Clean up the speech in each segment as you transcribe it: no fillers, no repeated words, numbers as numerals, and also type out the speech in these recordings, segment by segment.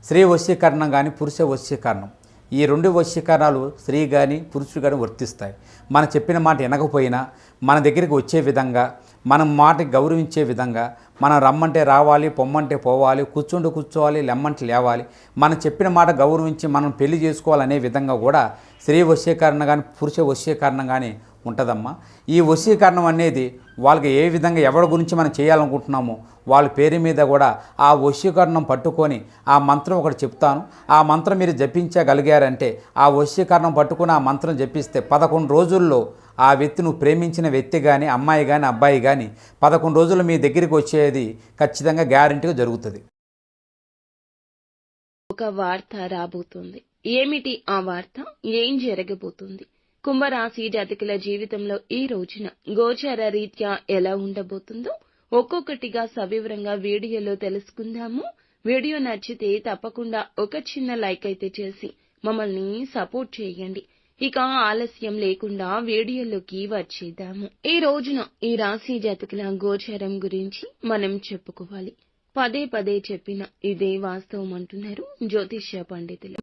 స్త్రీ వశీకరణం కానీ పురుష వశీకరణం, ఈ రెండు వశీకరణాలు స్త్రీ కానీ పురుషుడు కానీ వర్తిస్తాయి. మనం చెప్పిన మాట వినకపోయినా మన దగ్గరికి వచ్చే విధంగా, మనం మాటకి గౌరవించే విధంగా, మనం రమ్మంటే రావాలి, పొమ్మంటే పోవాలి, కూర్చుంటే కూర్చోవాలి, లెమ్మంటే లేవాలి, మనం చెప్పిన మాట గౌరవించి మనం పెళ్లి చేసుకోవాలనే విధంగా కూడా స్త్రీ వశీకరణ కానీ పురుష వశీకరణం కానీ ఉంటుందమ్మా. ఈ వశీకరణం అనేది వాళ్ళకి ఏ విధంగా ఎవరి గురించి మనం చేయాలనుకుంటున్నామో వాళ్ళ పేరు మీద కూడా ఆ వశీకరణం పట్టుకొని ఆ మంత్రం ఒకటి చెప్తాను. ఆ మంత్రం మీరు జపించగలిగారంటే, ఆ వశీకరణం పట్టుకొని ఆ మంత్రం జపిస్తే 11 రోజుల్లో ఆ వ్యక్తి, నువ్వు ప్రేమించిన వ్యక్తి కానీ, అమ్మాయి కానీ, అబ్బాయి కానీ 11 రోజులు మీ దగ్గరికి వచ్చేది ఖచ్చితంగా గ్యారెంటీగా జరుగుతుంది. ఒక వార్త రాబోతుంది. ఏమిటి ఆ వార్త? ఏం జరగబోతుంది? కుంభరాశి జాతకుల జీవితంలో ఈ రోజున గోచార రీత్యా ఎలా ఉండబోతుందో ఒక్కొక్కటిగా సవివరంగా వీడియోలో తెలుసుకుందాము. వీడియో నచ్చితే తప్పకుండా ఒక చిన్న లైక్ అయితే చేసి మమ్మల్ని సపోర్ట్ చేయండి. ఇక ఆలస్యం లేకుండా వీడియోలోకి వచ్చేద్దాము. ఈ రోజున ఈ రాశి జాతకుల గోచారం గురించి మనం చెప్పుకోవాలి. పదే పదే చెప్పిన ఇదే వాస్తవం అంటున్నారు జ్యోతిష్య పండితులు.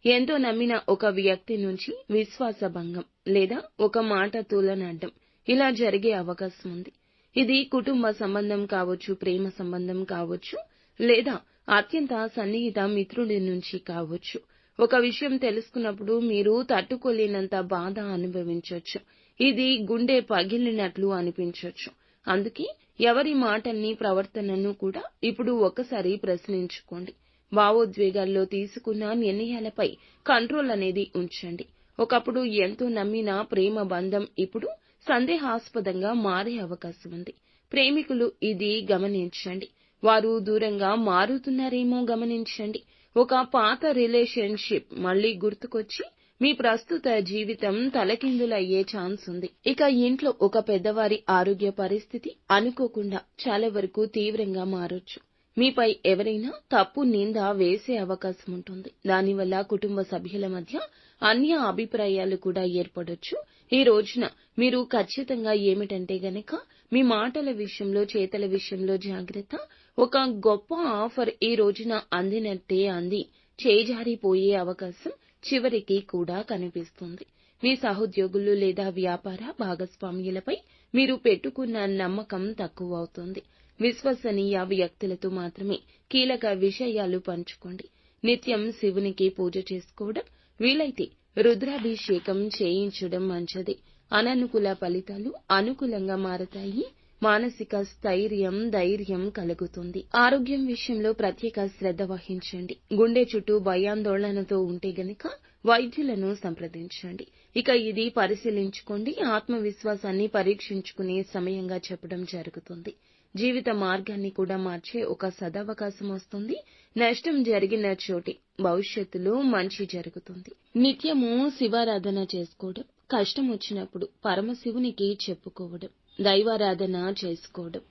ఎంతో నమ్మిన ఒక వ్యక్తి నుంచి విశ్వాసభంగం లేదా ఒక మాట తూలనాడడం ఇలా జరిగే అవకాశం ఉంది. ఇది కుటుంబ సంబంధం కావచ్చు, ప్రేమ సంబంధం కావచ్చు, లేదా అత్యంత సన్నిహిత మిత్రుడి నుంచి కావచ్చు. ఒక విషయం తెలుసుకున్నప్పుడు మీరు తట్టుకోలేనంత బాధ అనుభవించవచ్చు. ఇది గుండె పగిలినట్లు అనిపించవచ్చు. అందుకే ఎవరి మాటల్ని, ప్రవర్తనను కూడా ఇప్పుడు ఒకసారి ప్రశ్నించుకోండి. భావోద్వేగాల్లో తీసుకున్న నిర్ణయాలపై కంట్రోల్ అనేది ఉంచండి. ఒకప్పుడు ఎంతో నమ్మిన ప్రేమ బంధం ఇప్పుడు సందేహాస్పదంగా మారే అవకాశం ఉంది. ప్రేమికులు ఇది గమనించండి. వారు దూరంగా మారుతున్నారేమో గమనించండి. ఒక పాత రిలేషన్షిప్ మళ్లీ గుర్తుకొచ్చి మీ ప్రస్తుత జీవితం తలకిందులయ్యే ఛాన్స్ ఉంది. ఇక ఇంట్లో ఒక పెద్దవారి ఆరోగ్య పరిస్థితి అనుకోకుండా చాలా వరకు తీవ్రంగా మారొచ్చు. మీపై ఎవరైనా తప్పు నింద వేసే అవకాశం ఉంటుంది. దానివల్ల కుటుంబ సభ్యుల మధ్య అన్య అభిప్రాయాలు కూడా ఏర్పడొచ్చు. ఈ రోజున మీరు ఖచ్చితంగా ఏమిటంటే గనక మీ మాటల విషయంలో, చేతల విషయంలో జాగ్రత్త. ఒక గొప్ప ఆఫర్ ఈ రోజున అందినట్టే అంది చేజారిపోయే అవకాశం చివరికి కూడా కనిపిస్తుంది. మీ సహోద్యోగులు లేదా వ్యాపార భాగస్వామ్యులపై మీరు పెట్టుకున్న నమ్మకం తక్కువ అవుతుంది. విశ్వసనీయ వ్యక్తులతో మాత్రమే కీలక విషయాలు పంచుకోండి. నిత్యం శివునికి పూజ చేసుకోవడం, వీలైతే రుద్రాభిషేకం చేయించడం మంచిది. అననుకూల ఫలితాలు అనుకూలంగా మారతాయి. మానసిక స్థైర్యం, ధైర్యం కలుగుతుంది. ఆరోగ్యం విషయంలో ప్రత్యేక శ్రద్ధ వహించండి. గుండె చుట్టూ భయాందోళనతో ఉంటే గనక వైద్యులను సంప్రదించండి. ఇక ఇది పరిశీలించుకోండి. ఆత్మవిశ్వాసాన్ని పరీక్షించుకునే సమయంగా చెప్పడం జరుగుతుంది. జీవిత మార్గాన్ని కూడా మార్చే ఒక సదవకాశం వస్తుంది. నష్టం జరిగిన చోటి భవిష్యత్తులో మంచి జరుగుతుంది. నిత్యము శివారాధన చేసుకోవడం, కష్టం వచ్చినప్పుడు పరమశివునికి చెప్పుకోవడం, దైవారాధన చేసుకోవడం,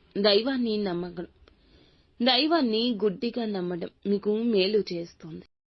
దైవాన్ని గుడ్డిగా నమ్మడం మీకు మేలు చేస్తుంది.